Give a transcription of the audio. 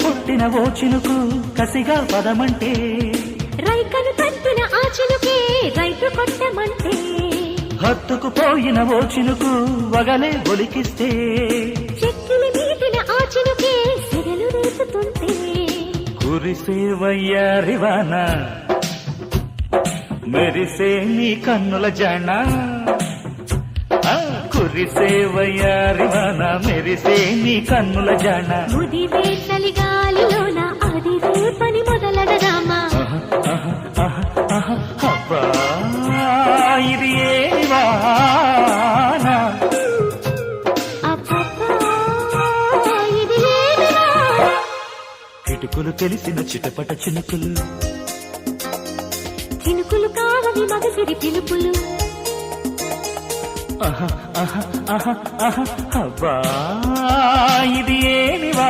కొట్టిన ఓ చినుకు కసిగా పదమంటే, రైకను తట్టిన ఆ చినుకే రైతు కొట్టమంటే, హత్తుకుపోయిన ఓ చినుకు వగలే ఒలికిస్తే, చెక్కిలి మీటిన ఆ చినుకే సెగలు రేపుతుంటే, కురిసే వయ్యారివాన మెరిసే నీ కన్నుల జాణ, కురిసే వయ్యారివాన మెరిసే నీ కన్నుల జాణ. ముదివే చలిగాలిలోన అది రేపని మొదలడదామా, అబ్బా ఇది ఏ వాన, అబ్బబ్బా ఇది ఏమి వాన. కిటుకులు తెలిసిన చిటపట చినుకులు, చినుకులు కావని మగసిరి పిలుపులు, అబ్బా ఇది ఏమి వా